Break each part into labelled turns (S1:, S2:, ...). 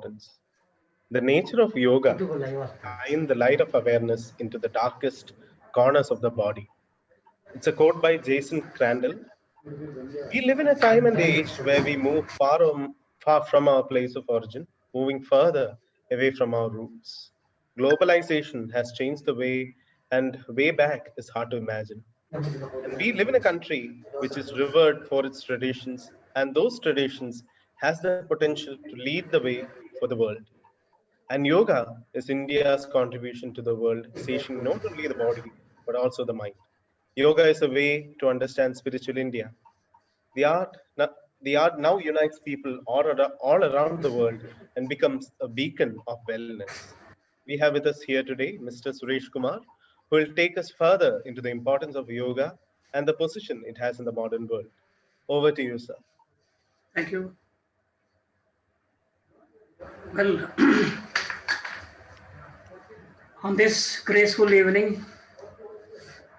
S1: importance. The nature of yoga shines the light of awareness into the darkest corners of the body. It's a quote by Jason Crandall. We live in a time and age where we move far from our place of origin, moving further away from our roots. Globalization has changed the way, and way back is hard to imagine. And we live in a country which is revered for its traditions, and those traditions has the potential to lead the way for the world. And yoga is India's contribution to the world, satiating not only the body but also the mind. Yoga is a way to understand spiritual India. The art, the art now unites people all around the world and becomes a beacon of wellness. We have with us here today Mr. Suresh Kumar, who will take us further into the importance of yoga and the position it has in the modern world. Over to you, sir.
S2: Thank you. Well, on this graceful evening,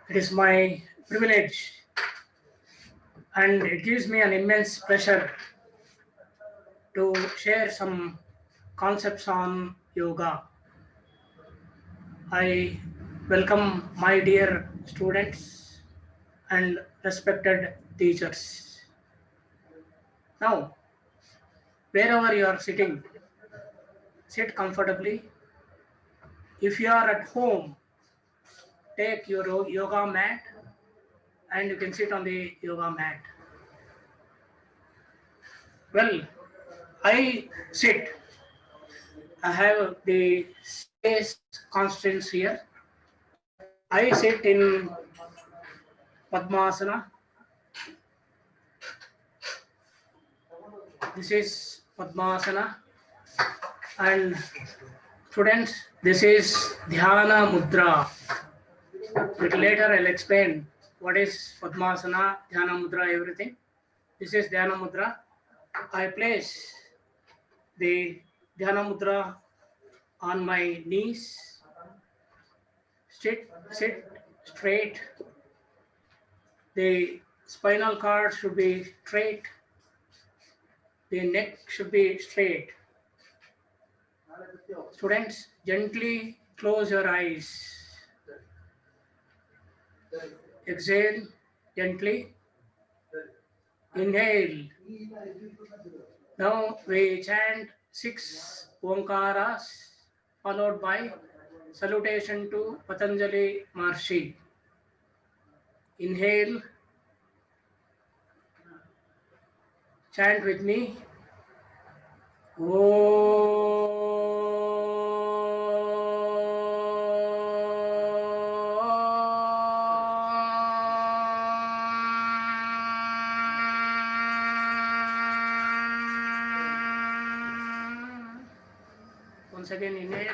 S2: it is my privilege and it gives me an immense pleasure to share some concepts on yoga. I welcome my dear students and respected teachers. Now, wherever you are sitting, sit comfortably. If you are at home, take your yoga mat and you can sit on the yoga mat. Well, I sit. I have the space constraints here. I sit in Padmasana. This is Padmasana. And students, this is Dhyana Mudra. Little later I'll explain what is Padmasana, Dhyana Mudra, everything. This is Dhyana Mudra. I place the Dhyana Mudra on my knees. Sit straight. The spinal cord should be straight. The neck should be straight. Students, gently close your eyes. Exhale gently. Inhale. Now we chant 6 Omkaras followed by salutation to Patanjali Maharshi. Inhale. Chant with me. Once again, inhale.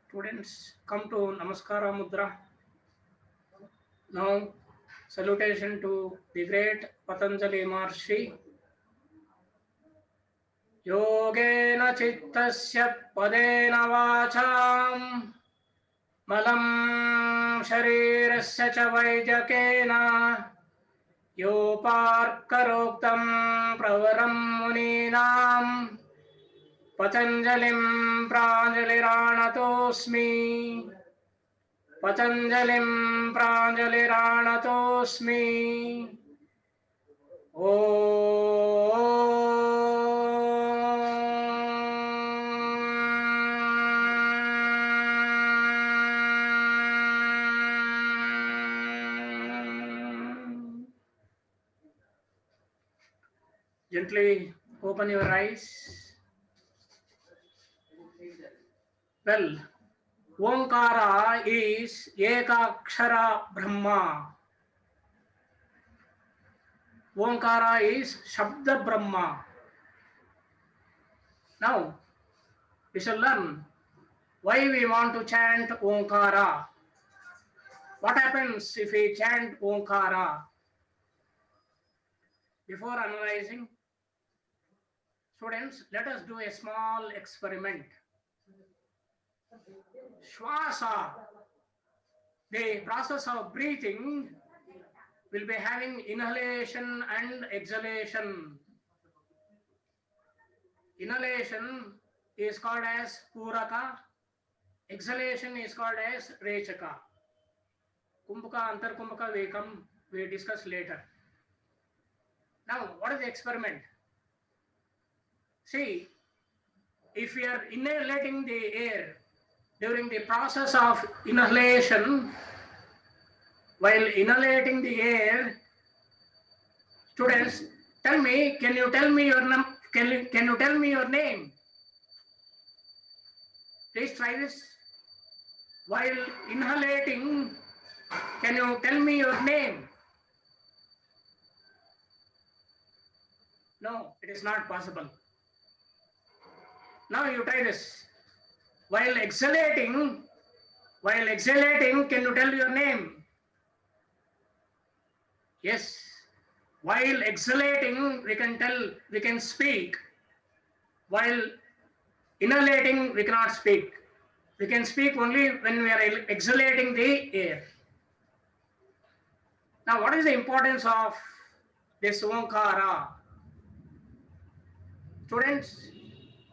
S2: Students, come to Namaskara Mudra. Now, salutation to the great Patanjali Maharshi. योगेन चित्तस्य पदेन वाचां मलं शरीरस्य च वैद्यकेन योपार्करोक्तं प्रवरं मुनीनां पतञ्जलिं प्राञ्जलिराणतोऽस्मि पतञ्जलिं प्राञ्जलिराणतोऽस्मि Gently open your eyes. Well, Omkara is Ekakshara Brahma. Omkara is Shabda Brahma. Now, we shall learn why we want to chant Omkara. What happens if we chant Omkara? Before analyzing, students, let us do a small experiment. Shwasa, the process of breathing, will be having inhalation and exhalation. Inhalation is called as Puraka, exhalation is called as Rechaka. Kumbhaka, Antarkumbhaka, we discuss later. Now, what is the experiment? See, if we are inhalating the air during the process of inhalation, while inhalating the air, students, tell me, can you tell me your name? Please try this. While inhalating, can you tell me your name? No, it is not possible. Now you try this. While exhalating, can you tell your name? Yes. While exhalating, we can speak. While inhalating, we cannot speak. We can speak only when we are exhalating the air. Now, what is the importance of this Omkara? Students,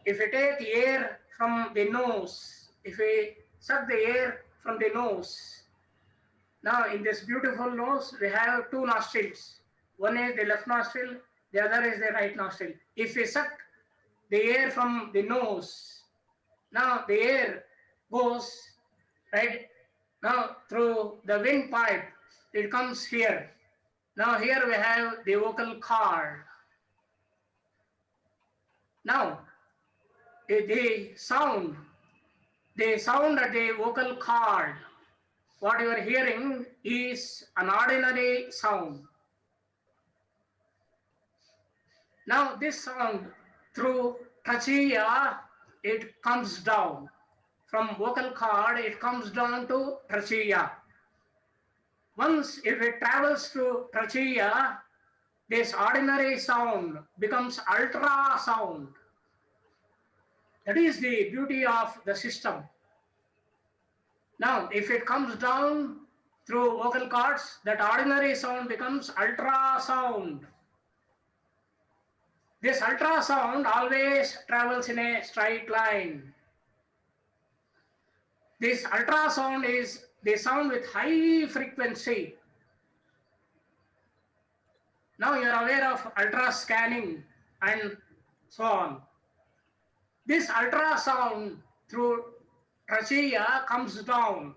S2: if we take air from the nose, if we suck the air from the nose, now in this beautiful nose, we have two nostrils. One is the left nostril, the other is the right nostril. If we suck the air from the nose, now the air goes right now through the windpipe, it comes here. Now here we have the vocal cord. Now the sound at the vocal cord, what you are hearing is an ordinary sound. Now this sound through trachea, it comes down. From vocal cord, it comes down to trachea. Once if it travels to trachea, this ordinary sound becomes ultrasound. That is the beauty of the system. Now, if it comes down through vocal cords, that ordinary sound becomes ultrasound. This ultrasound always travels in a straight line. This ultrasound is the sound with high frequency. Now you are aware of ultra scanning and so on. This ultrasound through trachea comes down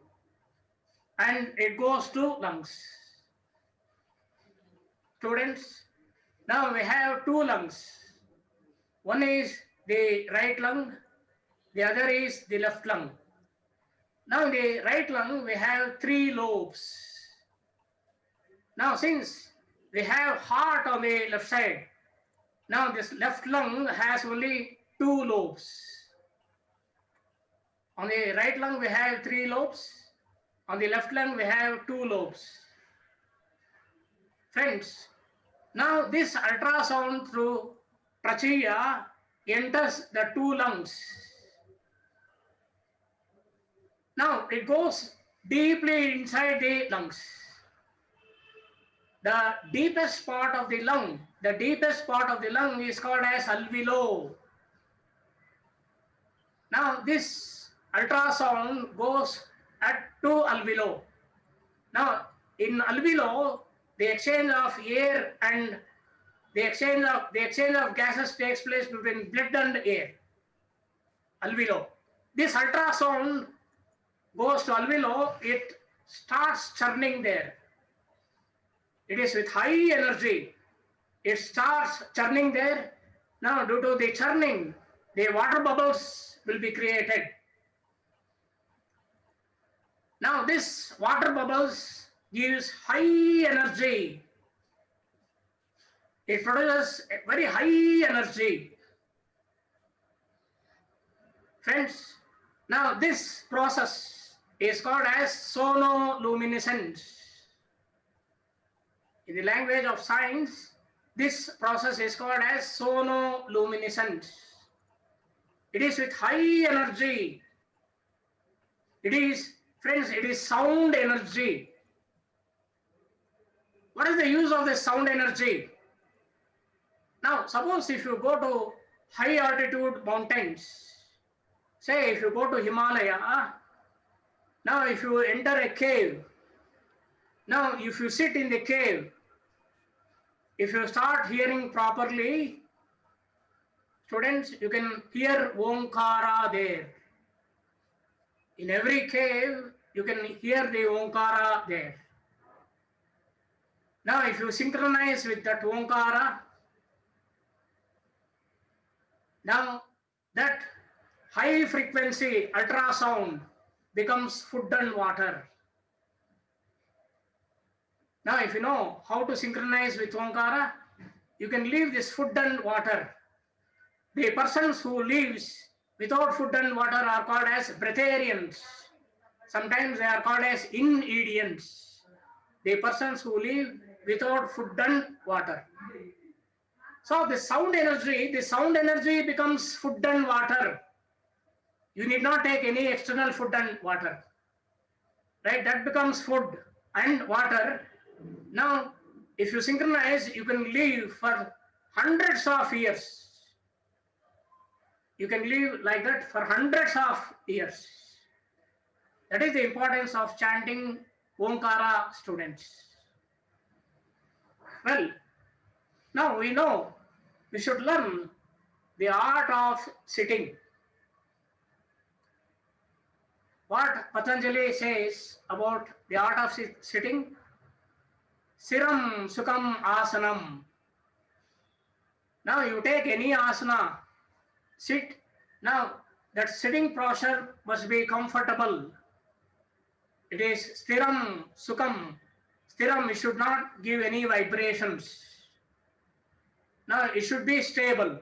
S2: and it goes to lungs. Students, now we have two lungs. One is the right lung, the other is the left lung. Now in the right lung we have three lobes. Now since we have heart on the left side, now this left lung has only two lobes. On the right lung we have three lobes. On the left lung we have two lobes. Friends, now this ultrasound through trachea enters the two lungs. Now it goes deeply inside the lungs. The deepest part of the lung is called as alveolo. Now this ultrasound goes at to alveolo. Now in alveolo, the exchange of air and the exchange of gases takes place between blood and air. Alveolo. This ultrasound goes to alveolo, it starts churning there. It is with high energy. It starts churning there. Now, due to the churning, the water bubbles will be created. Now, this water bubbles gives high energy. It produces a very high energy. Friends, now this process is called as sonoluminescence. In the language of science, this process is called as sonoluminescence. It is with high energy. It is, friends, it is sound energy. What is the use of this sound energy? Now, suppose if you go to high altitude mountains, say if you go to Himalaya, now if you enter a cave, now if you sit in the cave, if you start hearing properly, students, you can hear Omkara there. In every cave, you can hear the Omkara there. Now, if you synchronize with that Omkara, now that high frequency ultrasound becomes food and water. Now, if you know how to synchronize with Omkara, you can leave this food and water. The persons who lives without food and water are called as breatharians. Sometimes they are called as inedients. The persons who live without food and water. So the sound energy becomes food and water. You need not take any external food and water. Right? That becomes food and water. Now, if you synchronize, you can live for hundreds of years. You can live like that for hundreds of years. That is the importance of chanting Omkara, students. Well, now we know we should learn the art of sitting. What Patanjali says about the art of sitting? Siram Sukham Asanam. Now you take any asana, sit. Now that sitting posture must be comfortable. It is Stiram Sukham. Stiram, it should not give any vibrations. Now it should be stable.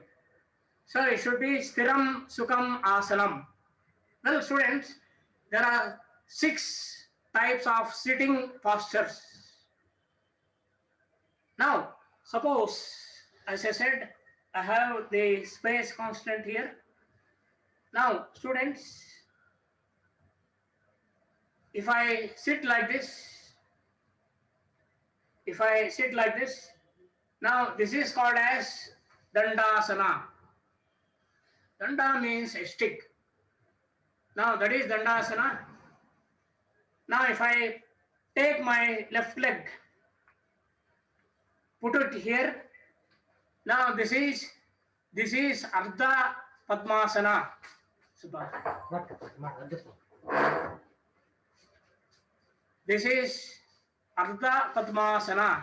S2: So it should be Stiram Sukham Asanam. Well, students, there are 6 types of sitting postures. Now, suppose, as I said, I have the space constant here. Now, students, if I sit like this, now this is called as Dandasana. Danda means a stick. Now that is Dandasana. Now if I take my left leg, put it here. Now this is Ardha Padmasana. This is Ardha Padmasana.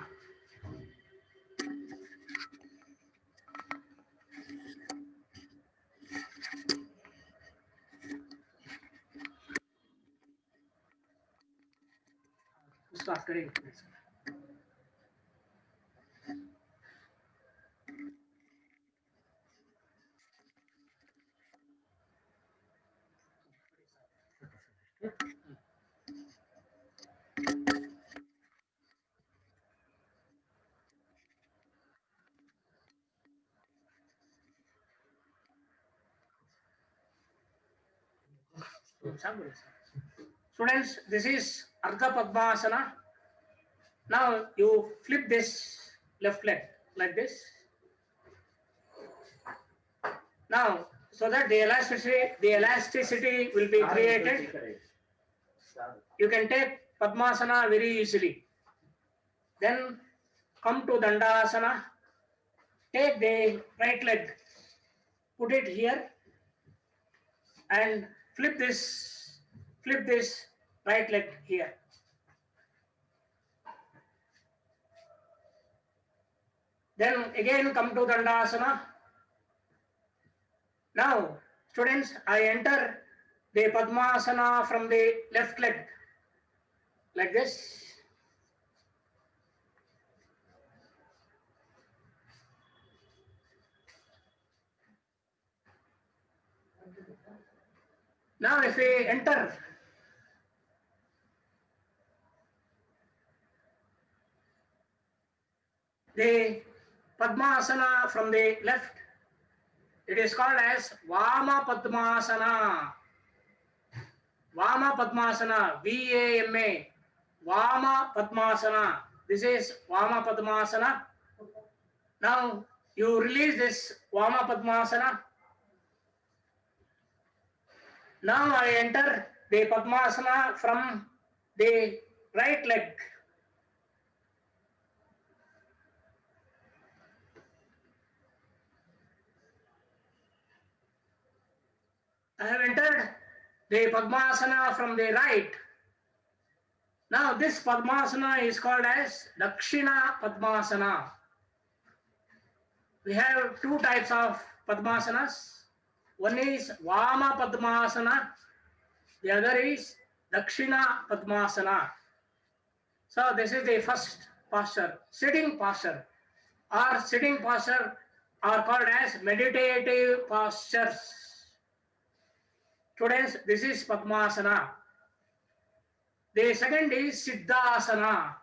S2: Start करेंगे. Students, this is Ardha Padmasana. Now you flip this left leg like this. Now, so that the elasticity will be created. You can take Padmasana very easily. Then come to Dandasana. Take the right leg, put it here, and flip this right leg here. Then again come to Dandasana. Now, students, I enter the Padmasana from the left leg like this. Now, if we enter the Padmasana from the left, it is called as Vama Padmasana. Vama Padmasana, V-A-M-A, Vama Padmasana. This is Vama Padmasana. Now you release this Vama Padmasana. Now I enter the Padmasana from the right leg. I have entered the Padmasana from the right. Now this Padmasana is called as Dakshina Padmasana. We have two types of Padmasanas. One is Vama Padmasana, the other is Dakshina Padmasana. So this is the first posture, sitting posture. Or sitting posture are called as meditative postures. Students, this is Padmasana. The second is Siddhasana.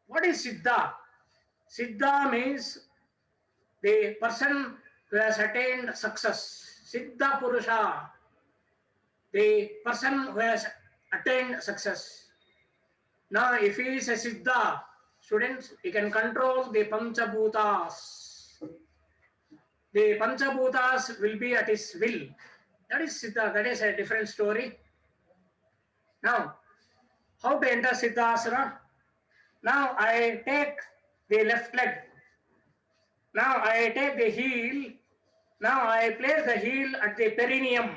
S2: What is Siddha? Siddha means the person who has attained success. Siddha Purusha, the person who has attained success. Now, if he is a Siddha, students, he can control the Panchabhutas. The Panchabhutas will be at his will. That is Siddha, that is a different story. Now, how to enter Siddhasana? Now, I take the left leg. Now, I take the heel. Now, I place the heel at the perineum.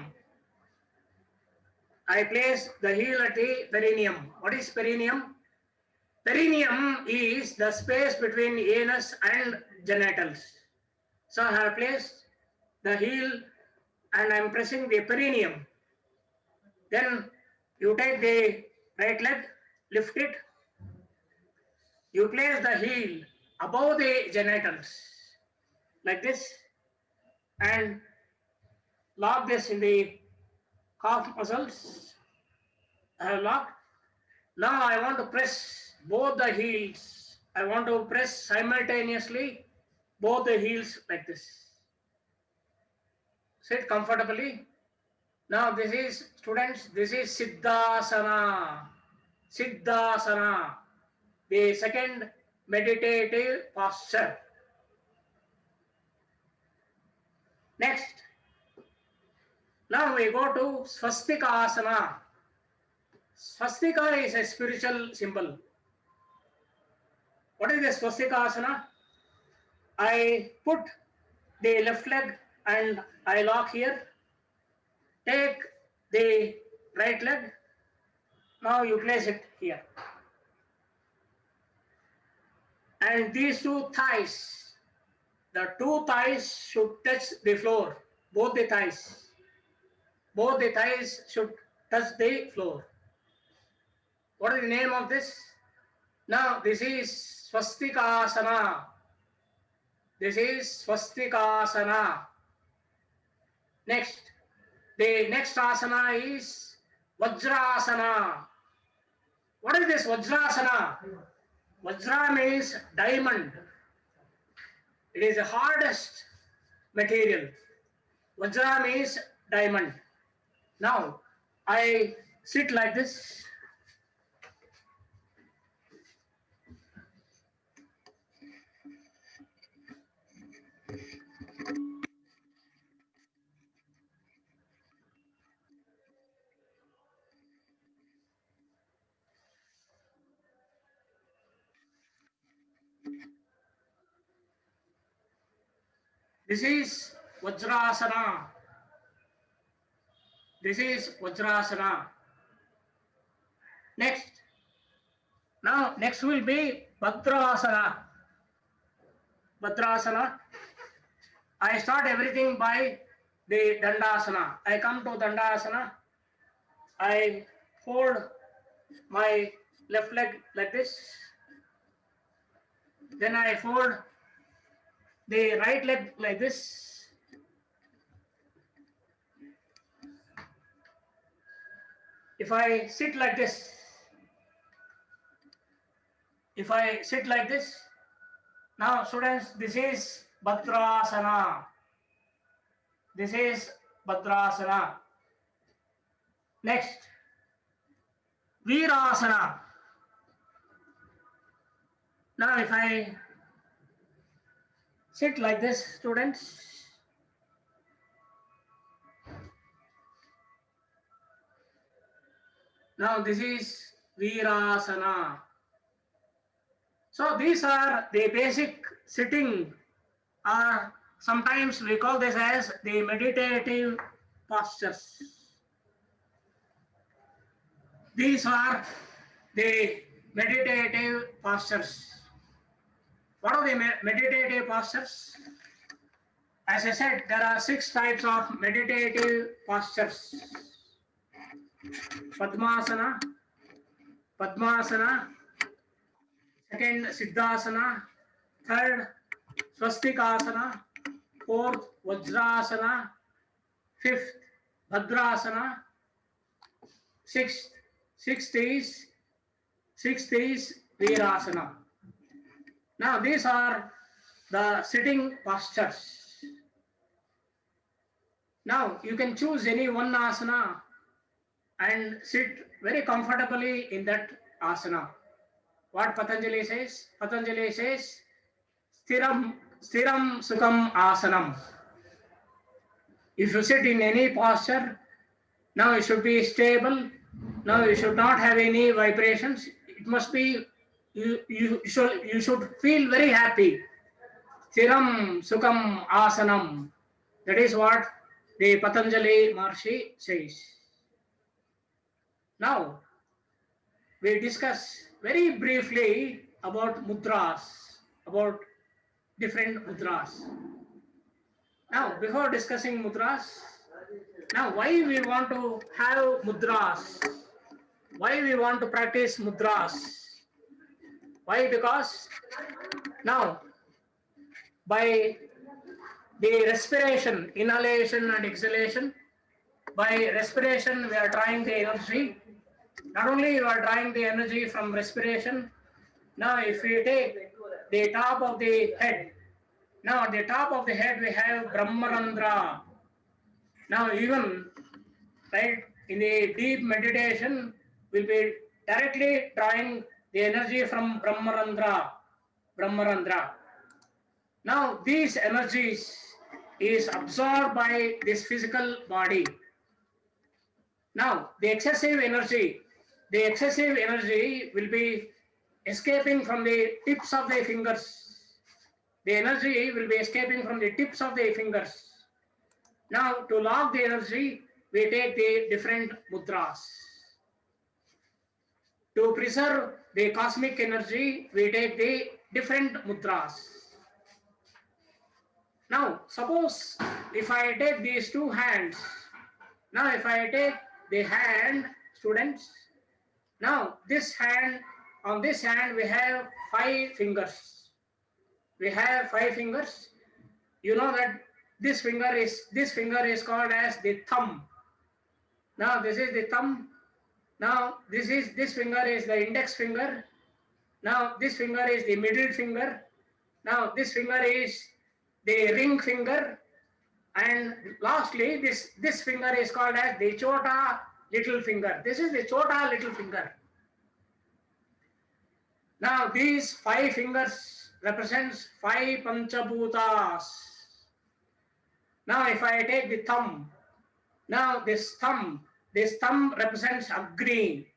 S2: I place the heel at the perineum. What is perineum? Perineum is the space between anus and genitals. So I have placed the heel and I am pressing the perineum. Then you take the right leg, lift it. You place the heel above the genitals like this and lock this in the calf muscles. I have locked. Now I want to press both the heels. I want to press simultaneously both the heels like this. Sit comfortably. Now this is, students, this is Siddhasana. Siddhasana, the second meditative posture. Next, now we go to Swastikasana. Swastika is a spiritual symbol. What is the Swastikasana? I put the left leg and I lock here. Take the right leg. Now you place it here. And these two thighs, the two thighs should touch the floor. Both the thighs. Both the thighs should touch the floor. What is the name of this? Now this is Swastikasana. This is Swastikasana. Next, the next asana is Vajrasana. What is this Vajrasana? Vajra means diamond. It is the hardest material. Vajra means diamond. Now, I sit like this. This is Vajrasana. This is Vajrasana. Next. Now, next will be Bhadrasana. Bhadrasana. I start everything by the Dandasana. I come to Dandasana. I fold my left leg like this. Then I fold the right leg like this. If I sit like this, now students, this is Bhadrasana. This is Bhadrasana. Next, Virasana. Now if I sit like this, students, now this is Virasana. So these are the basic sitting, or sometimes we call this as the meditative postures. These are the meditative postures. What are the meditative postures? As I said, there are 6 types of meditative postures. Padmasana, Padmasana, second Siddhasana, third Swastikasana, fourth Vajrasana, fifth Bhadrasana, sixth is Virasana. Now these are the sitting postures. Now you can choose any one asana and sit very comfortably in that asana. What Patanjali says? Patanjali says, Stiram Sukham Asanam. If you sit in any posture, now it should be stable. Now you should not have any vibrations. It must be, you should feel very happy. Stiram Sukham Asanam. That is what the Patanjali Maharshi says. Now, we discuss very briefly about mudras, about different mudras. Now, before discussing mudras, now why we want to have mudras? Why we want to practice mudras? Why? Because now, by the respiration, inhalation and exhalation, by respiration we are drawing the energy. Not only you are drawing the energy from respiration, now if we take the top of the head, now at the top of the head we have Brahmarandra. Now even, right, in the deep meditation, we'll be directly drawing the energy from Brahmarandra. Now these energies is absorbed by this physical body. Now the excessive energy will be escaping from the tips of the fingers. The energy will be escaping from the tips of the fingers. Now to lock the energy, we take the different mudras. To preserve the cosmic energy, we take the different mudras. Now suppose if I take these 2 hands, now if I take the hand, students, now this hand, on this hand we have 5 fingers. We have 5 fingers. You know that this finger is called as the thumb. Now this is the thumb. Now this finger is the index finger. Now this finger is the middle finger. Now this finger is the ring finger. And lastly, this finger is called as the chota little finger. This is the chota little finger. Now these 5 fingers represents 5 panchabhutas. Now if I take the thumb, now this thumb represents Agni.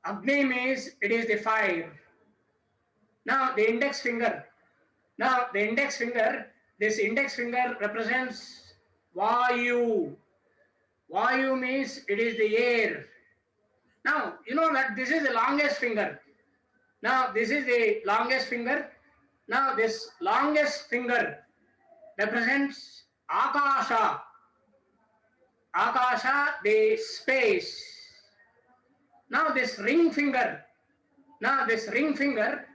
S2: Agni means it is the fire. Now the index finger. Now the index finger, this index finger represents Vayu. Vayu means it is the air. Now you know that this is the longest finger. Now this is the longest finger. Now this longest finger represents Akasha. Akasha, the space. Now this ring finger. Now this ring finger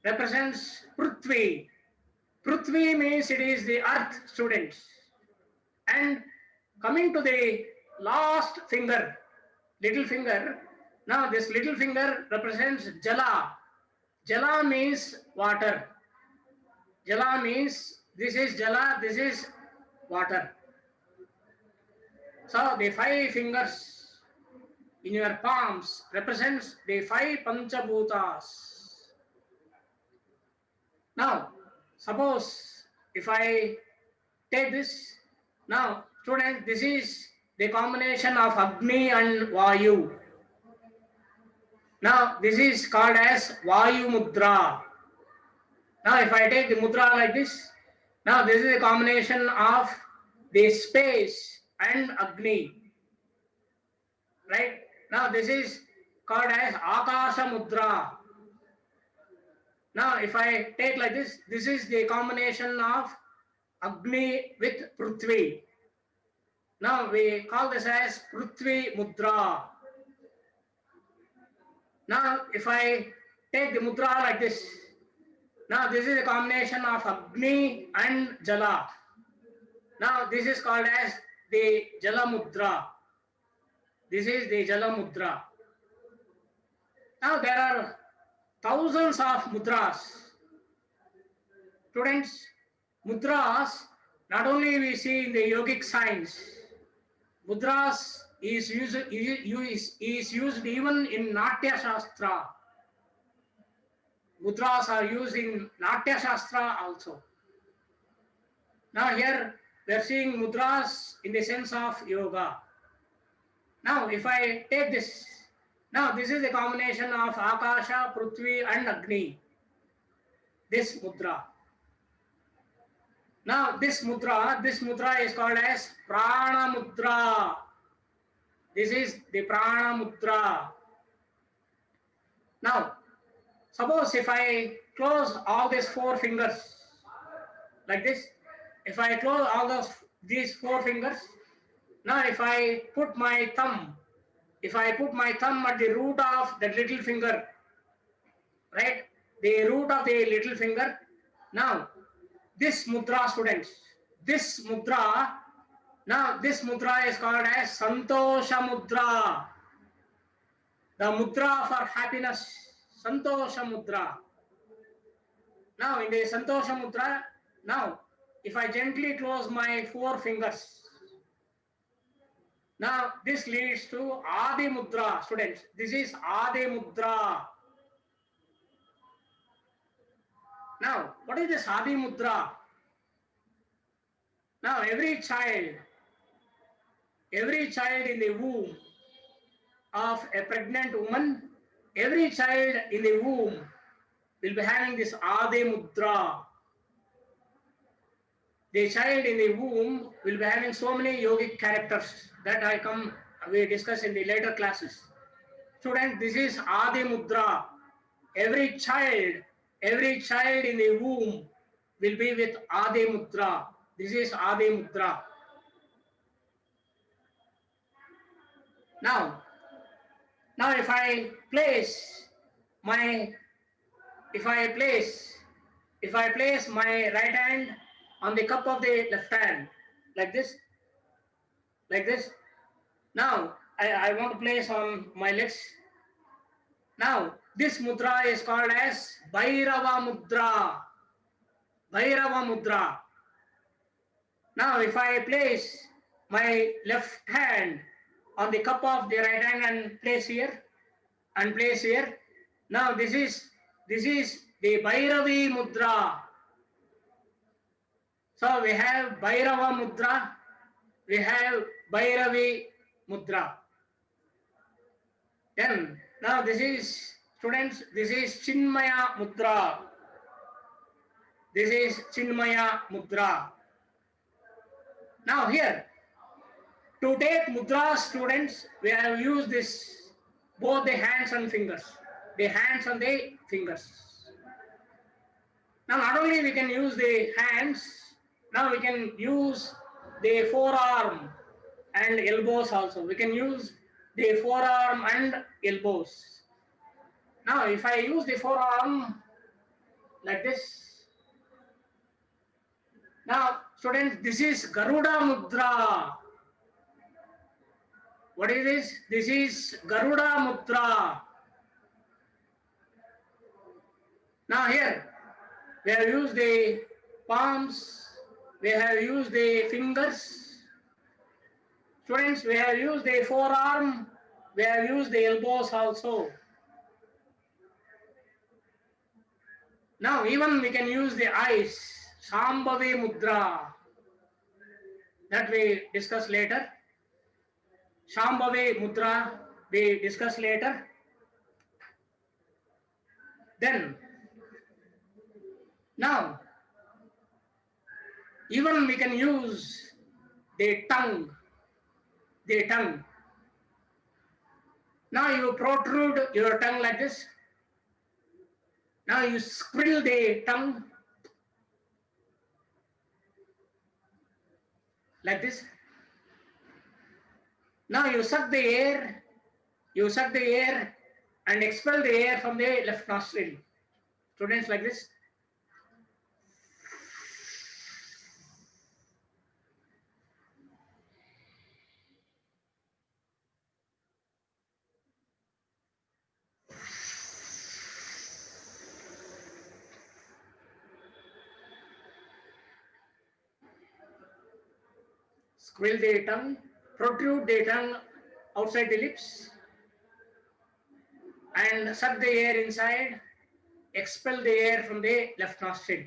S2: represents Prithvi. Prithvi means it is the earth, students. And coming to the last finger, little finger. Now this little finger represents Jala. Jala means water. Jala means this is Jala, this is water. So the 5 fingers in your palms represents the 5 panchabhutas. Now suppose if I take this, now students, this is the combination of Agni and Vayu. Now this is called as Vayu Mudra. Now if I take the mudra like this, now this is a combination of the space and Agni. Right? Now this is called as Akasha Mudra. Now if I take like this, this is the combination of Agni with Prithvi. Now we call this as Prithvi Mudra. Now if I take the mudra like this, now this is a combination of Agni and Jala. Now this is called as the Jala Mudra. This is the Jala Mudra. Now there are thousands of mudras. Students, mudras not only we see in the yogic science, mudras is used even in Natya Shastra. Mudras are used in Natya Shastra also. Now here we are seeing mudras in the sense of yoga. Now if I take this, now this is a combination of Akasha, Prithvi and Agni. This mudra. Now this mudra is called as Prana Mudra. This is the Prana Mudra. Now suppose if I close all these 4 fingers like this, if I close all these 4 fingers, now if I put my thumb at the root of the little finger, right? The root of the little finger. Now this mudra, students, this mudra is called as Santosha Mudra. The mudra for happiness, Santosha Mudra. Now in the Santosha Mudra, now if I gently close my 4 fingers, now this leads to Adi Mudra, students. This is Adi Mudra. Now what is this Adi Mudra? Now every child in the womb of a pregnant woman, every child in the womb will be having this Adi Mudra. The child in the womb will be having so many yogic characters that we discuss in the later classes. Students, this is Adi Mudra. Every child in the womb will be with Adi Mudra. This is Adi Mudra. Now if I place my right hand on the cup of the left hand like this. Now I want to place on my legs. Now this mudra is called as Bhairava Mudra. Bhairava Mudra. Now if I place my left hand on the cup of the right hand and place here and place here. Now this is the Bhairavi Mudra. So we have Bhairava Mudra, we have Bhairavi Mudra. Then now this is, students, this is Chinmaya Mudra. This is Chinmaya Mudra. Now here, to take mudra, students, we have used this, both the hands and fingers. The hands and the fingers. Now not only we can use the hands, now we can use the forearm and elbows also. We can use the forearm and elbows. Now if I use the forearm like this, now students, this is Garuda Mudra. What is this? This is Garuda Mudra. Now here, we have used the palms, we have used the fingers. Students, we have used the forearm, we have used the elbows also. Now even we can use the eyes, Shambhavi Mudra, that we discuss later. Shambhavi Mudra, we discuss later. Then, now, even we can use the tongue. The tongue. Now you protrude your tongue like this. Now you squill the tongue like this. Now you suck the air. You suck the air and expel the air from the left nostril. Students, like this. Squill the tongue, protrude the tongue outside the lips, and suck the air inside, expel the air from the left nostril.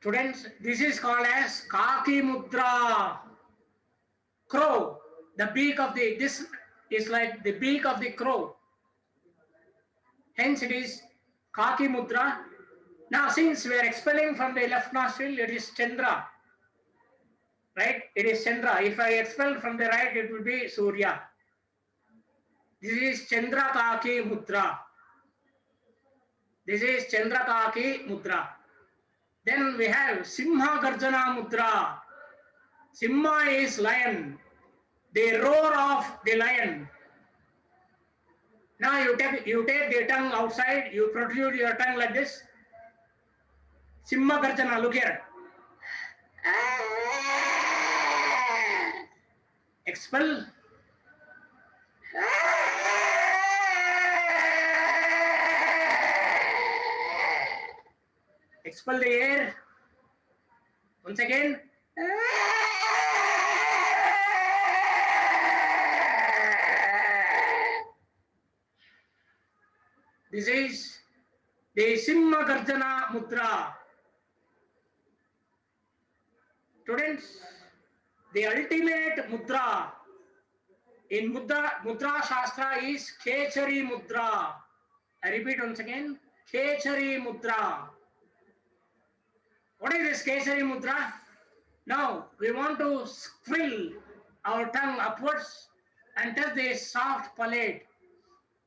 S2: Students, this is called as Kaki Mudra. Crow. The beak of the, this is like the beak of the crow. Hence it is Kaki Mudra. Now since we are expelling from the left nostril, it is Chandra. Right? It is Chandra. If I expel from the right, it will be Surya. This is Chandra Kaki Mudra. This is Chandra Kaki Mudra. Then we have Simha Garjana Mudra. Simha is lion. The roar of the lion. Now you take the tongue outside, you protrude your tongue like this. Simha Garjana, look here. Expel. Expel the air. Once again. This is the Simha Garjana Mudra. Students, the ultimate mudra in Mudra Shastra is Khechari Mudra. I repeat once again, Khechari Mudra. What is this Khechari Mudra? Now we want to squill our tongue upwards and touch the soft palate.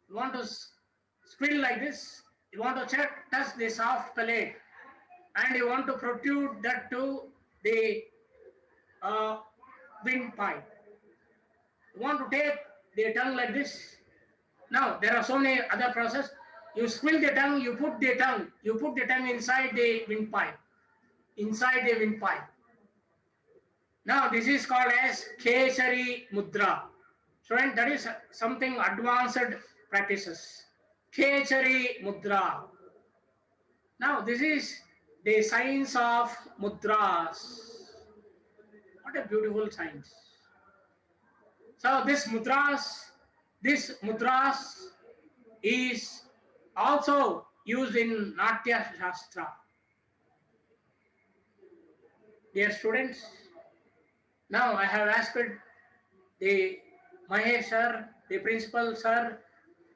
S2: We want to squill like this. You want to touch the soft palate, and you want to protrude that to the windpipe. You want to take the tongue like this. Now there are so many other processes. You squill the tongue, you put the tongue inside the windpipe. Inside the windpipe. Now this is called as Khechari Mudra. Student, that is something advanced practices. Khechari Mudra. Now, this is the science of mudras. What a beautiful science. So, this mudras is also used in Natya Shastra. Dear students, now I have asked the Mahesh sir, the principal sir,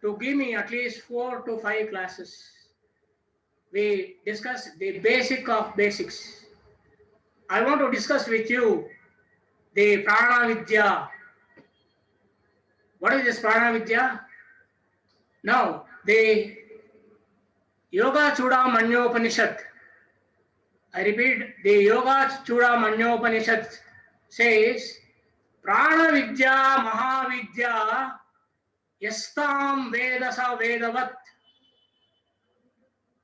S2: to give me at least 4 to 5 classes. We discuss the basic of basics. I want to discuss with you the Prana Vidya. What is this Prana Vidya? Now, the Yoga Chudamanya I repeat, the Yoga Chudamanya says, Prana Vidya Mahavidya Yastam Vedasa Vedavat.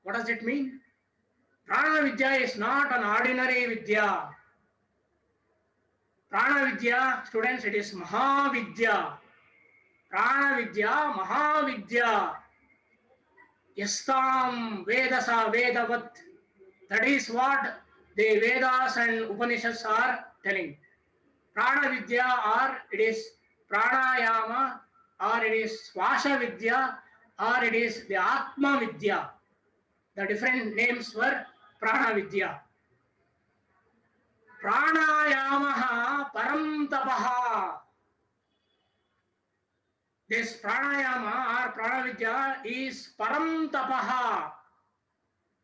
S2: What does it mean? Prana Vidya is not an ordinary Vidya. Prana Vidya, students, it is Mahavidya. Prana Vidya, Mahavidya. Yastam Vedasa Vedavat. That is what the Vedas and Upanishads are telling. Prana Vidya, or it is Pranayama, or it is Swasha Vidya, or it is the Atma Vidya. The different names were Prana Vidya. Pranayamaha Param Tapaha. This Pranayama or Prana Vidya is Param Tapaha.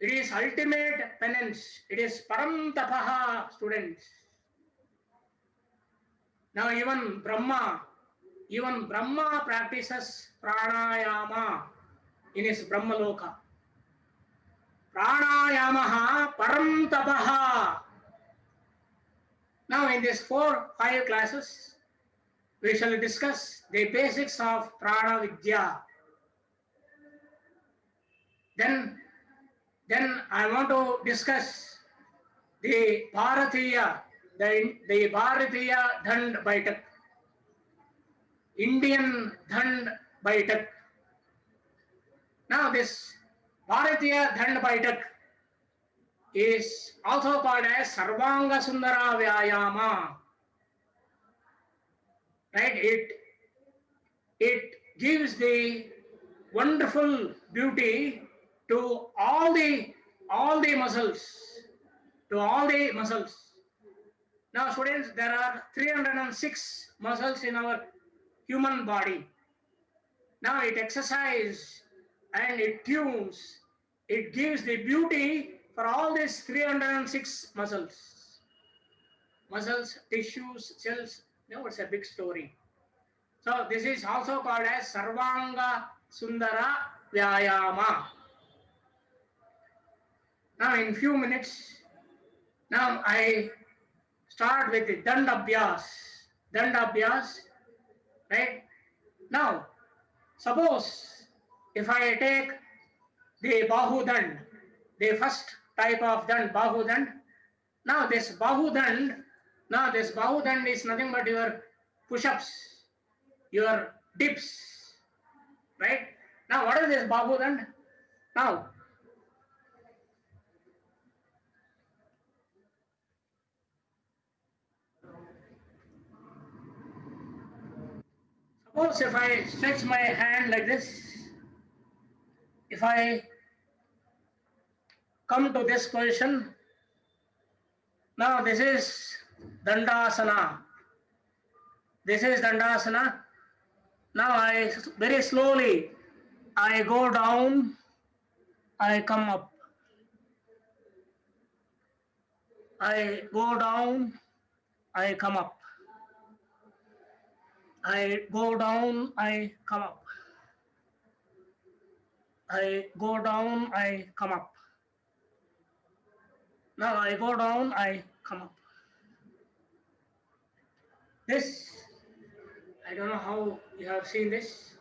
S2: It is ultimate penance. It is Param Tapaha, students. Now even Brahma practices Pranayama in his Brahmaloka. Pranayamaha Param Tapaha. Now in these 4-5 classes, we shall discuss the basics of Prana Vidya. Then I want to discuss the Bharatiya, the Bharatiya Dhand Baitak, Indian Dhand Baitak. Now this Bharatiya Dhand Baitak is also called as Sarvanga Sundara Vyayama. Right? It gives the wonderful beauty to all the muscles. To all the muscles. Now, students, there are 306 muscles in our human body. Now it exercises and it tunes. It gives the beauty for all these 306 muscles. Muscles, tissues, cells. No, it's a big story. So this is also called as Sarvanga Sundara Vyayama. Now in few minutes, now I start with the Dandabhyas. Dandabhyas, right? Now, suppose if I take the Bahu Dand, the first type of Dand, Bahu Dand. Now this Bahu Dand is nothing but your push-ups, your dips, right? Now what is this Bahu Dand? Now, suppose if I stretch my hand like this, if I come to this position, now this is Dandasana. This is Dandasana. Now I very slowly, I go down, I come up. I go down, I come up. I go down, I come up. I go down, I come up. Now I go down, I come up. This, I don't know how you have seen this.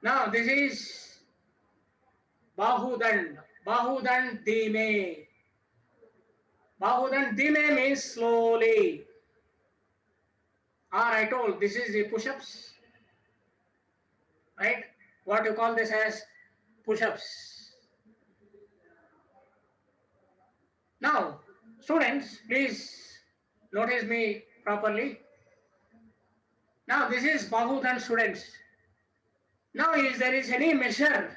S2: Now this is Bahudand. Bahudand Dhime. Bahudand Dhime means slowly. or I told this is the push-ups, right? What you call this as push-ups. Now, students, please notice me properly. Now, this is Bahudan students. Now, if there is any measure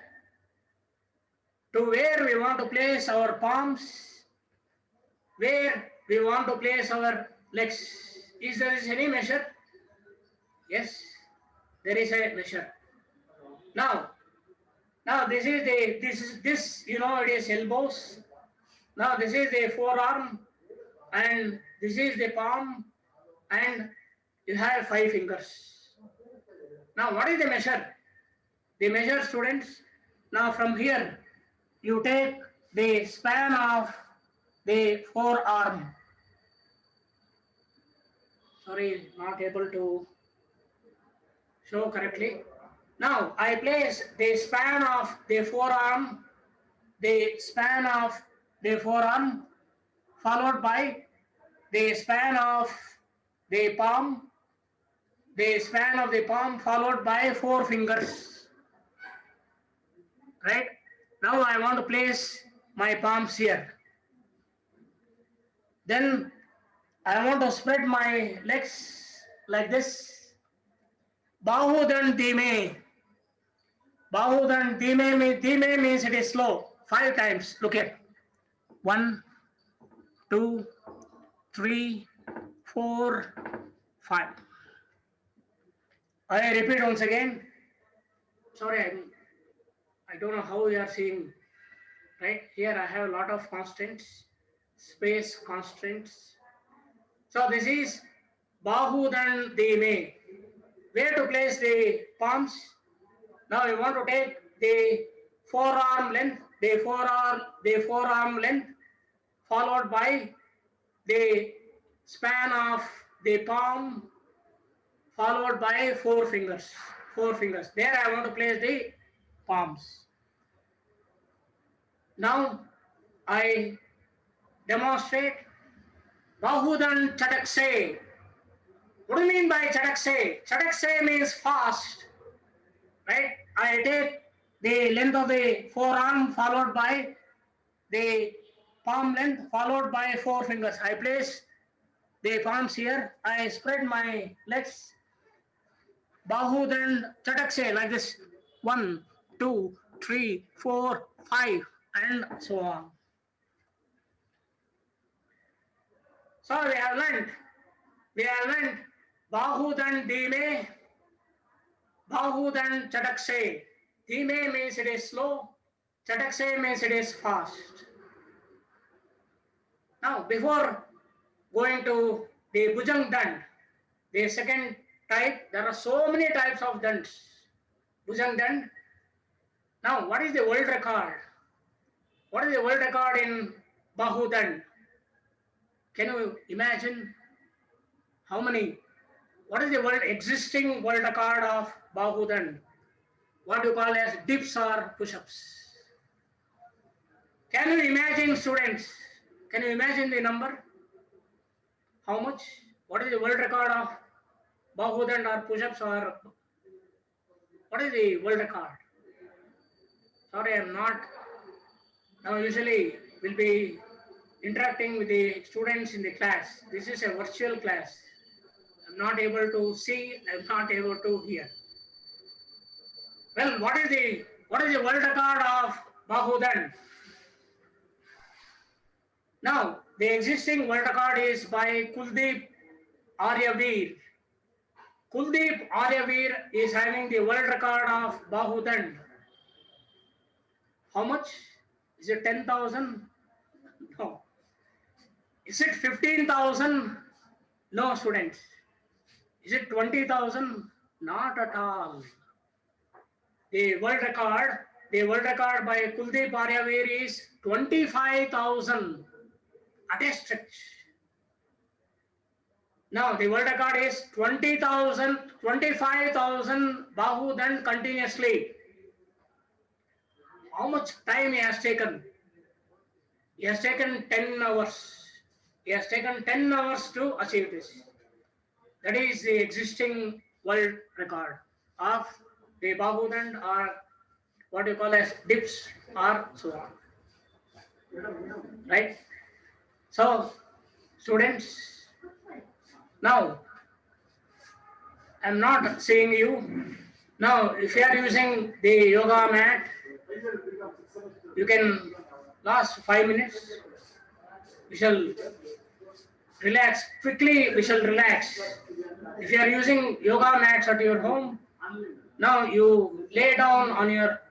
S2: to where we want to place our palms, where we want to place our legs, is there is any measure? Yes, there is a measure. Now, this is this you know it is elbows. Now this is the forearm and this is the palm and you have 5 fingers. Now what is the measure? The measure, students. Now from here you take the span of the forearm. Sorry, not able to show correctly. Now I place the span of the forearm, followed by the span of the palm, followed by 4 fingers. Right? Now I want to place my palms here. Then I want to spread my legs like this. Bahudan Dime. Bahudan Dime means it is slow. 5 times. Look at 1, 2, 3, 4, 5. I repeat once again. Sorry, I don't know how you are seeing. Right here, I have a lot of constraints, space constraints. So this is Bahudan Dime. Where to place the palms? Now we want to take the forearm length, followed by the span of the palm, followed by 4 fingers. 4 fingers. There I want to place the palms. Now I demonstrate Bahudan Chatakse. What do you mean by Chatakse? Chatakse means fast. Right? I take the length of the forearm followed by the palm length followed by 4 fingers. I place the palms here. I spread my legs. Bahudan Chatakse like this. 1, 2, 3, 4, 5 and so on. So we have learned Bahudan Dime, Bahudan Chatakse. Dime means it is slow, Chatakse means it is fast. Now before going to the Bhujang Dand, the second type, there are so many types of dands. Bhujang Dand. Now what is the world record? What is the world record in Bahudan? Can you imagine how many? What is the existing world record of Bahudan? What do you call as dips or push-ups? Can you imagine, students? Can you imagine the number? How much? What is the world record of Bahudan or push-ups or what is the world record? Sorry, I am not. Now usually we'll be interacting with the students in the class. This is a virtual class. I'm not able to see, I'm not able to hear. Well, what is the world record of Bahudan? Now, the existing world record is by Kuldeep Aryaveer. Kuldeep Aryaveer is having the world record of Bahudan. How much? Is it 10,000? No. Is it 15,000? No, students. Is it 20,000? Not at all. The world record by Kuldeep Aryaveer is 25,000 at a stretch. Now the world record is 25,000 Bahudan continuously. How much time he has taken? He has taken 10 hours. He has taken 10 hours to achieve this. That is the existing world record of the Babudand or what you call as dips or so on. Right? So, students, now I'm not saying you. Now, if you are using the yoga mat, you can last 5 minutes. We shall relax quickly. We shall relax. If you are using yoga mats at your home, now you lay down on your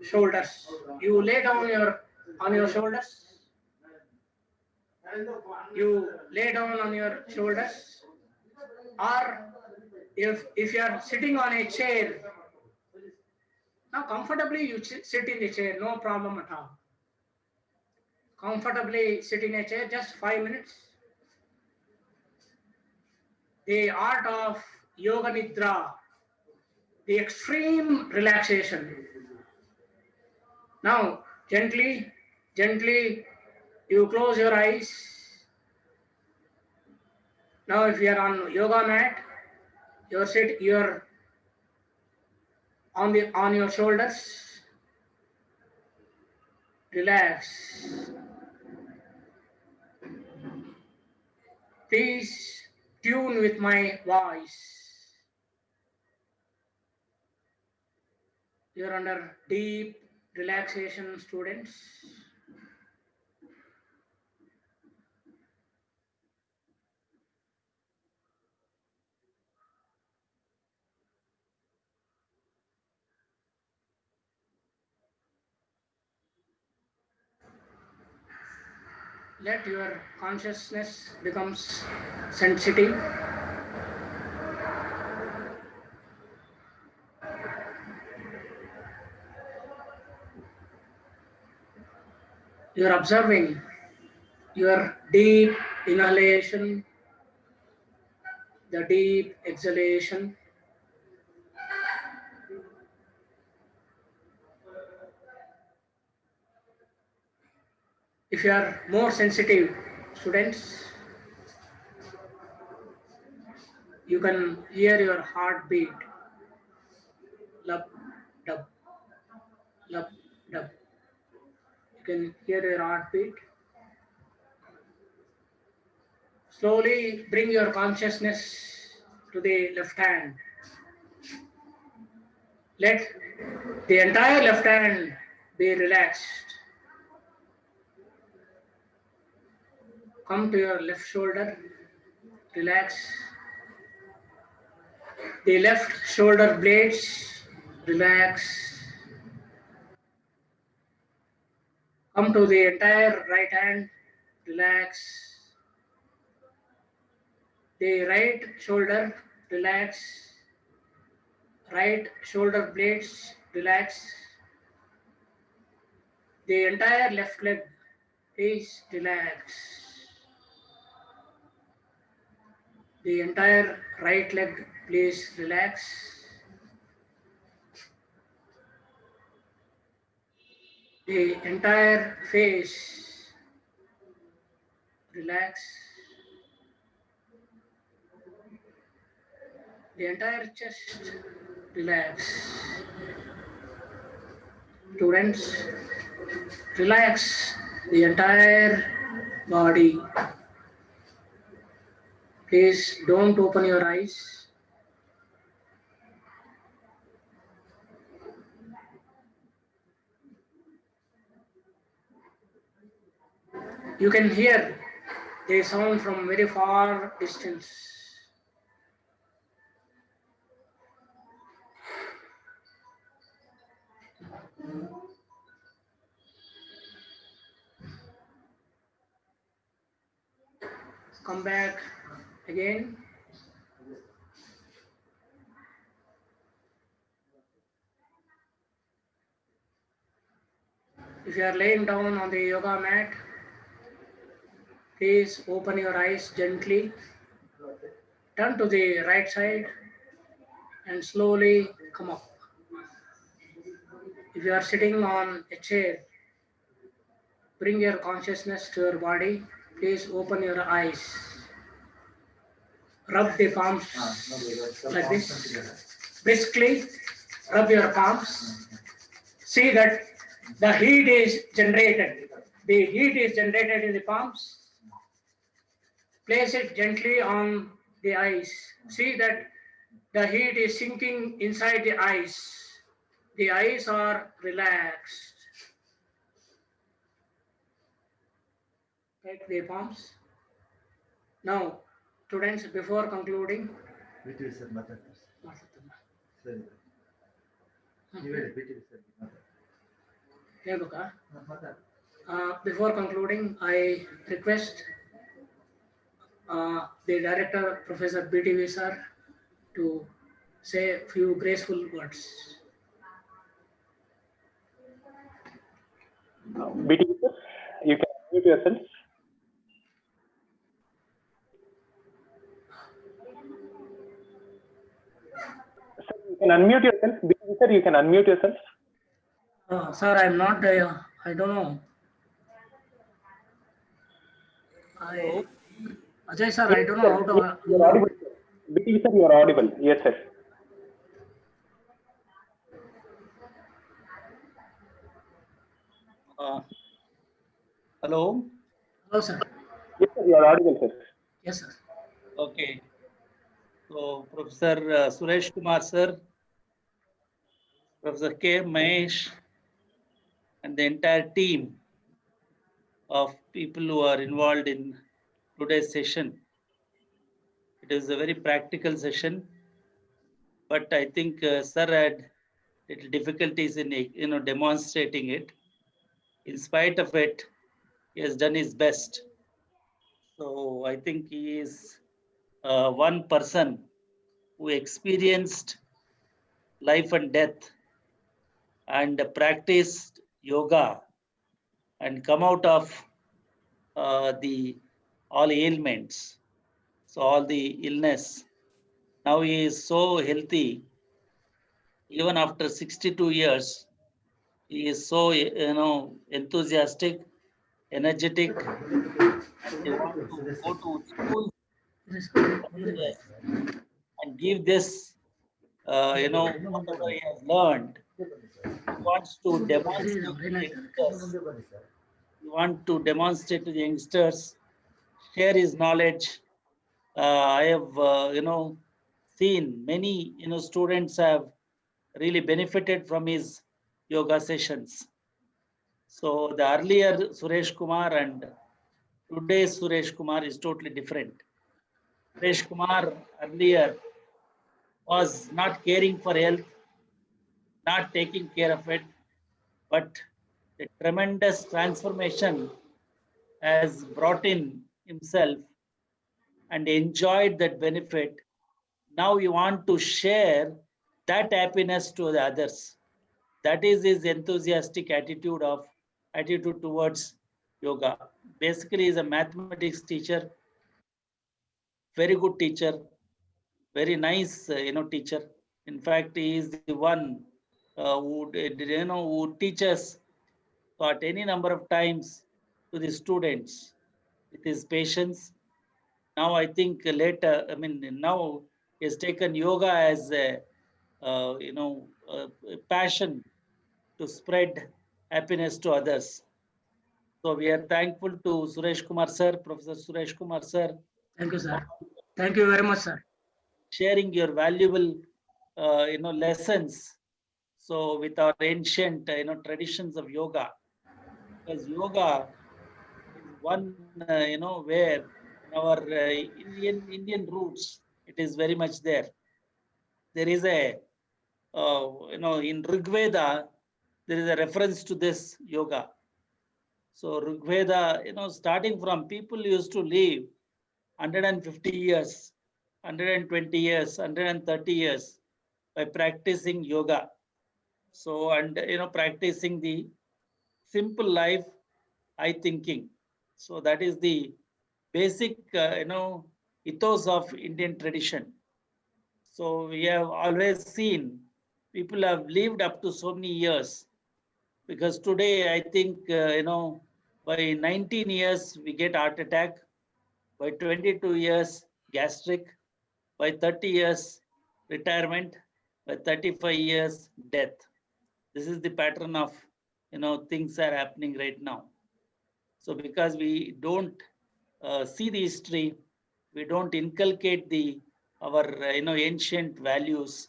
S2: shoulders. You lay down on your shoulders. You lay down on your shoulders, or if you are sitting on a chair, now comfortably you sit in the chair, no problem at all. Comfortably sit in a chair, just 5 minutes. The art of yoga nidra, the extreme relaxation. Now gently, gently you close your eyes. Now if you are on yoga mat, you're on your shoulders. Relax. Please tune with my voice. You're under deep relaxation, students. Let your consciousness becomes sensitive. You're observing your deep inhalation, the deep exhalation. If you are more sensitive, students, you can hear your heartbeat. Lub, dub, lub, dub. You can hear your heartbeat. Slowly bring your consciousness to the left hand. Let the entire left hand be relaxed. Come to your left shoulder, relax. The left shoulder blades, relax. Come to the entire right hand, relax. The right shoulder, relax. Right shoulder blades, relax. The entire left leg, please relax. The entire right leg, please relax. The entire face, relax. The entire chest, relax. Students, relax the entire body. Please don't open your eyes. You can hear the sound from very far distance. Come back again. If you are laying down on the yoga mat, please open your eyes gently. Turn to the right side and slowly come up. If you are sitting on a chair, bring your consciousness to your body. Please open your eyes. rub the palms like this. Briskly rub your palms. See that the heat is generated. The heat is generated in the palms. Place it gently on the eyes. See that the heat is sinking inside the eyes. The eyes are relaxed. Take the palms. Now, students, before concluding, before concluding, I request the director, Professor BTV sir, to say a few graceful words.
S3: BTV, sir, you can unmute yourself. Sir, you can unmute yourself. BTV, sir, you can unmute yourself.
S2: Sir, I'm not, I don't know. Ajay sir, I don't know how to.
S3: You're audible, sir. BTV, sir, you are audible. Yes, sir.
S4: Hello.
S2: Hello, sir.
S3: Yes, sir, you are audible, sir.
S2: Yes, sir.
S4: Okay. So, Professor Suresh Kumar, sir, Professor K. Mahesh, and the entire team of people who are involved in today's session. It is a very practical session, but I think sir had little difficulties in demonstrating it. In spite of it, he has done his best. So I think he is one person who experienced life and death and practiced yoga and come out of the all ailments, so all the illness. Now he is so healthy. Even after 62 years, he is so enthusiastic, energetic. He wants to go to school and give this, whatever he has learned. He wants to demonstrate to the youngsters. He wants to demonstrate to the youngsters, share his knowledge. I have, seen many, students have really benefited from his yoga sessions. So the earlier Suresh Kumar and today's Suresh Kumar is totally different. Suresh Kumar earlier was not caring for health, not taking care of it, but the tremendous transformation has brought in himself and enjoyed that benefit. Now we want to share that happiness to the others. That is his enthusiastic attitude towards yoga. Basically, he's a mathematics teacher, very good teacher, very nice, teacher. In fact, he is the one who teaches at any number of times to the students with his patience. Now I think later, now he has taken yoga as a passion to spread happiness to others. So we are thankful to Suresh Kumar sir, Professor Suresh Kumar sir.
S2: Thank you, sir. Thank you very much, sir.
S4: Sharing your valuable, lessons. So with our ancient, traditions of yoga, because yoga is one, where in our Indian roots, it is very much there. There is a, in Rig Veda, there is a reference to this yoga. So Rig Veda, starting from people used to live 150 years, 120 years, 130 years by practicing yoga. So, and, practicing the simple life, high thinking. So that is the basic, ethos of Indian tradition. So we have always seen people have lived up to so many years, because today I think, by 19 years we get heart attack, by 22 years gastric, by 30 years retirement, by 35 years death. This is the pattern of, things are happening right now. So because we don't see the history, we don't inculcate our ancient values,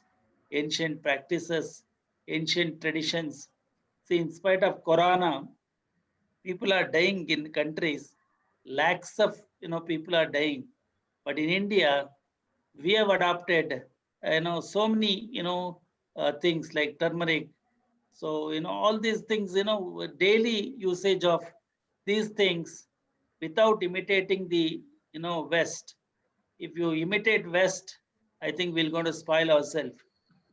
S4: ancient practices, ancient traditions. See, in spite of Corona, people are dying in countries. Lakhs of people are dying, but in India, we have adopted so many things like turmeric. So all these things, daily usage of these things without imitating the West. If you imitate West, I think we're going to spoil ourselves.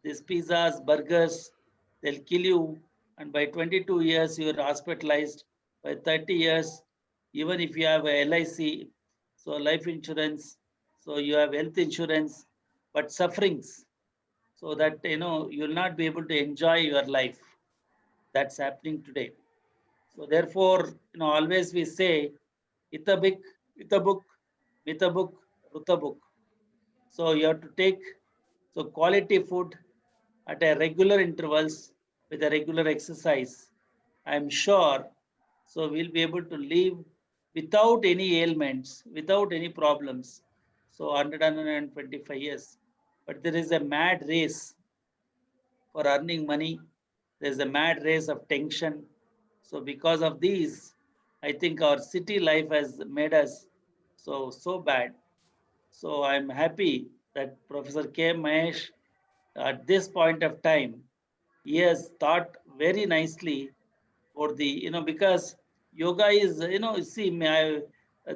S4: These pizzas, burgers, they'll kill you, and by 22 years you're hospitalized. By 30 years, even if you have a LIC, so life insurance, so you have health insurance, but sufferings, so that you'll not be able to enjoy your life. That's happening today. So therefore, always we say, itabik, itabuk, mitabuk, rutabuk. So you have to take quality food at a regular intervals with a regular exercise. I'm sure so we'll be able to live without any ailments, without any problems. So 125 years. But there is a mad race for earning money. There's a mad race of tension. So because of these, I think our city life has made us so bad. So I'm happy that Professor K. Mahesh, at this point of time, he has thought very nicely for the, because yoga is, see, there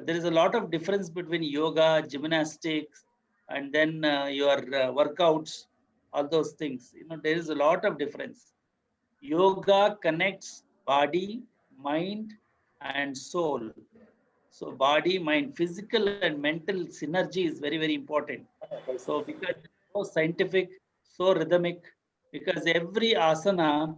S4: is a lot of difference between yoga, gymnastics, and then your workouts, all those things. There is a lot of difference. Yoga connects body, mind, and soul. So body, mind, physical and mental synergy is very, very important. So because it's so scientific, so rhythmic, because every asana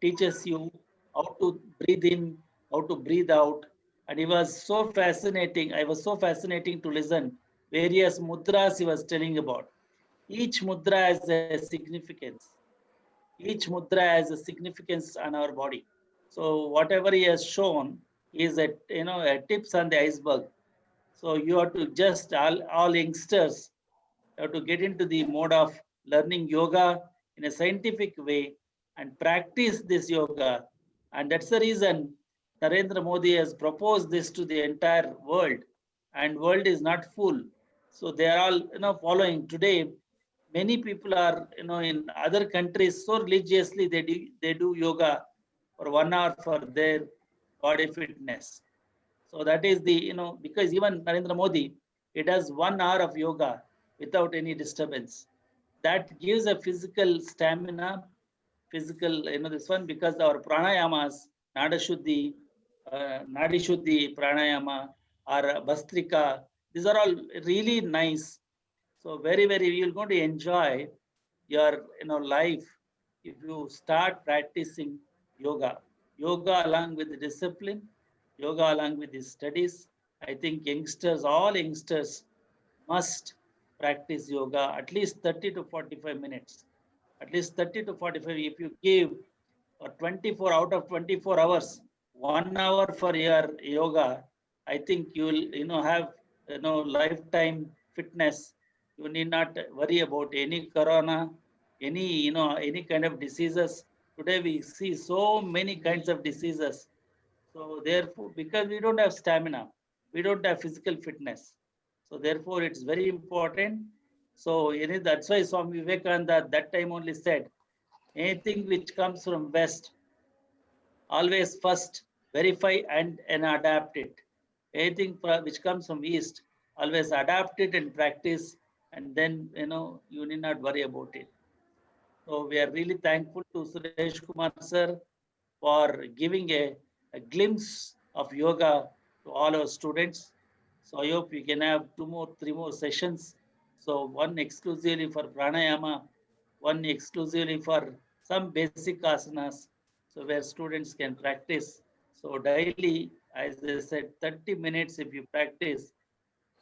S4: teaches you how to breathe in, how to breathe out. And it was so fascinating. I was so fascinating to listen. Various mudras he was telling about. Each mudra has a significance. Each mudra has a significance on our body. So whatever he has shown is a tips on the iceberg. So you have to just all youngsters have to get into the mode of learning yoga in a scientific way and practice this yoga. And that's the reason Narendra Modi has proposed this to the entire world, and world is not full. So they are all following today. Many people are in other countries so religiously they do yoga for 1 hour for their body fitness. So that is the, because even Narendra Modi, he does 1 hour of yoga without any disturbance. That gives a physical stamina, physical, this one, because our pranayamas, Nadi Shuddhi pranayama, or Bastrika, these are all really nice. So very, very, you're going to enjoy your, life if you start practicing yoga. Yoga along with the discipline, yoga along with the studies. I think youngsters, all youngsters must practice yoga at least 30 to 45 minutes. At least 30 to 45. If you give 24 out of 24 hours, 1 hour for your yoga, I think you will, have, lifetime fitness. You need not worry about any corona, any kind of diseases. Today we see so many kinds of diseases. So therefore, because we don't have stamina, we don't have physical fitness. So therefore, it's very important. So that's why Swami Vivekananda that time only said, anything which comes from West, always first verify and adapt it. Anything which comes from East, always adapt it and practice, and then you need not worry about it. So we are really thankful to Suresh Kumar sir for giving a glimpse of yoga to all our students. So I hope we can have 3 more sessions. So one exclusively for pranayama, one exclusively for some basic asanas, so where students can practice. So daily, as I said, 30 minutes if you practice,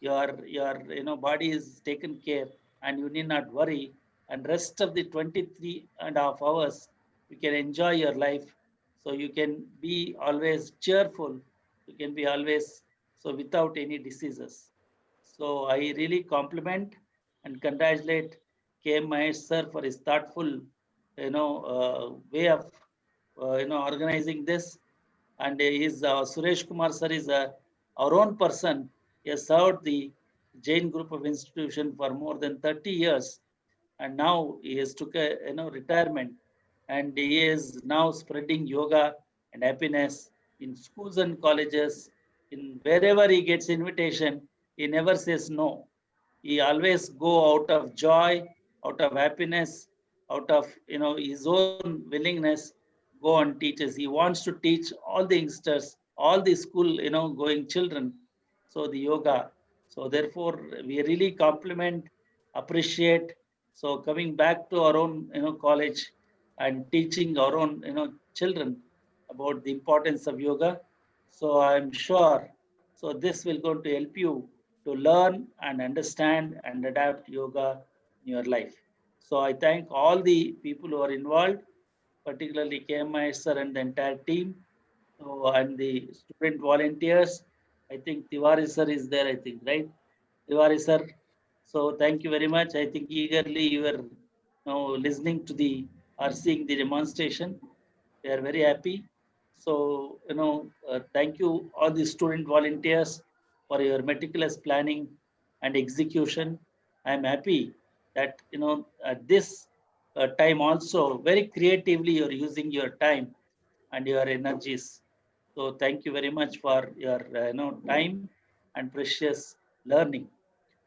S4: your body is taken care, and you need not worry. And rest of the 23.5 hours, you can enjoy your life. So you can be always cheerful. You can be always so without any diseases. So I really compliment and congratulate KM Mahesh sir for his thoughtful, way of, organizing this. And Suresh Kumar sir is our own person. He has served the Jain Group of Institution for more than 30 years, and now he has took a retirement, and he is now spreading yoga and happiness in schools and colleges. In wherever he gets invitation, he never says no. He always go out of joy, out of happiness, out of his own willingness, go and teaches. He wants to teach all the youngsters, all the school going children, so the yoga. So therefore we really compliment, appreciate. So coming back to our own college and teaching our own children about the importance of yoga. So I'm sure so this will going to help you to learn and understand and adapt yoga in your life. So I thank all the people who are involved, particularly KMI sir and the entire team. So, and the student volunteers. I think Tiwari sir is there, I think, right? Tiwari sir. So thank you very much. I think eagerly you are now listening to the or seeing the demonstration. We are very happy. So, thank you all the student volunteers for your meticulous planning and execution. I am happy that, at this time also, very creatively, you're using your time and your energies. So thank you very much for your, time and precious learning.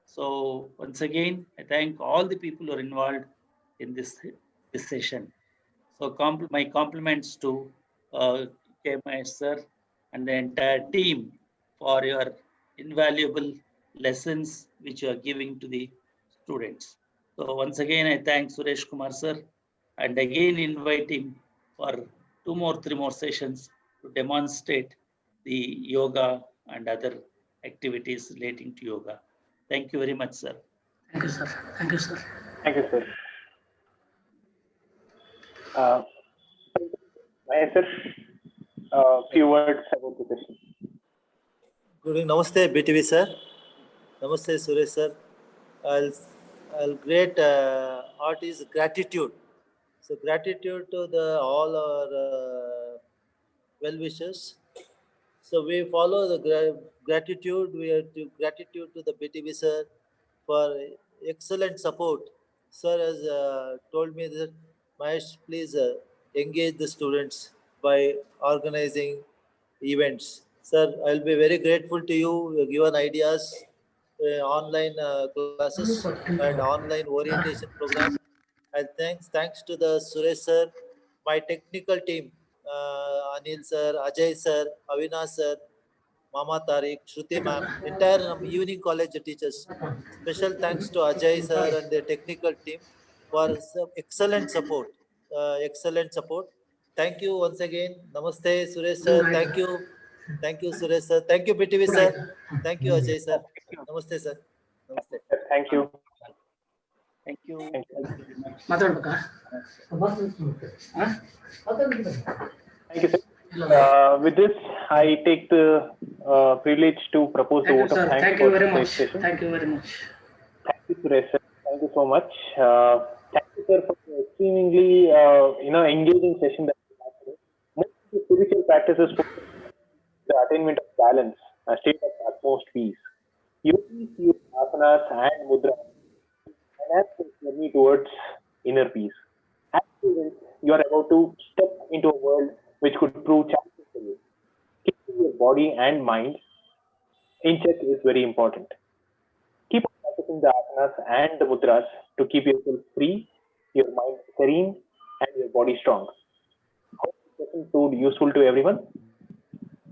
S4: So once again, I thank all the people who are involved in this session. So my compliments to KMI sir and the entire team for your invaluable lessons which you are giving to the students. So once again, I thank Suresh Kumar sir and again invite him for 3 more sessions to demonstrate the yoga and other activities relating to yoga. Thank you very much, sir.
S2: Thank you, sir. Thank you, sir.
S3: Thank you, sir. Mahesh sir, few words about the session.
S5: Good evening. Namaste, BTV sir. Namaste, Suresh sir. I'll great art is gratitude. So gratitude to all our well wishers. So we follow the gratitude. We have to gratitude to the BTV sir for excellent support. Sir has told me that Mahesh, please engage the students by organizing events. Sir, I'll be very grateful to you. You've given ideas, online classes and online orientation program. And thanks to the Suresh sir, my technical team, Anil sir, Ajay sir, Avinash sir, Mama Tariq, Shruti ma'am, entire evening college teachers. Special thanks to Ajay sir and the technical team for some excellent support. Excellent support. Thank you once again. Namaste, Suresh sir. Thank you. Thank you, Suresh sir. Thank you, BTV sir. Thank you, Ajay sir. Namaste, sir. Namaste.
S3: Thank you.
S4: Thank you.
S3: Thank you.
S2: ಮಾತಾಡ್ಬೇಕಾ
S3: Thank you, sir. With this, I take the privilege to propose the
S2: Thank you,
S3: vote of
S2: sir.
S3: thanks
S2: Thank
S3: for
S2: you very
S3: today's
S2: much.
S3: session.
S2: Thank you very much.
S3: Thank you, Suresh sir. Thank you so much. Thank you, sir, for the extremely engaging session that we had today. Most of the spiritual practices for the attainment of balance, a state of utmost peace. Yogis use asanas and mudras enhance the journey towards inner peace. As students, you are about to step into a world which could prove challenging for you. Keeping your body and mind in check is very important. Keep on practicing the asanas and the mudras to keep yourself free, your mind serene, and your body strong. Hope this session proved useful to everyone.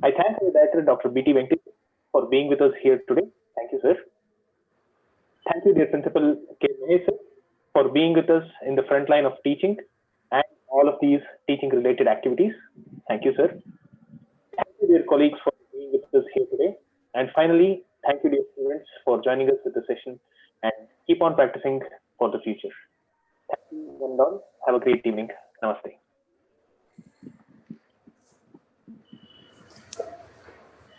S3: I thank the director, Dr. B.T. Venkatesh, for being with us here today. Thank you, sir. Thank you, dear Principal K. Mahesh, sir, for being with us in the front line of teaching and all of these teaching-related activities. Thank you, sir. Thank you, dear colleagues, for being with us here today. And finally, thank you, dear students, for joining us with the session and keep on practicing for the future. Thank you, and all. Have a great evening. Namaste.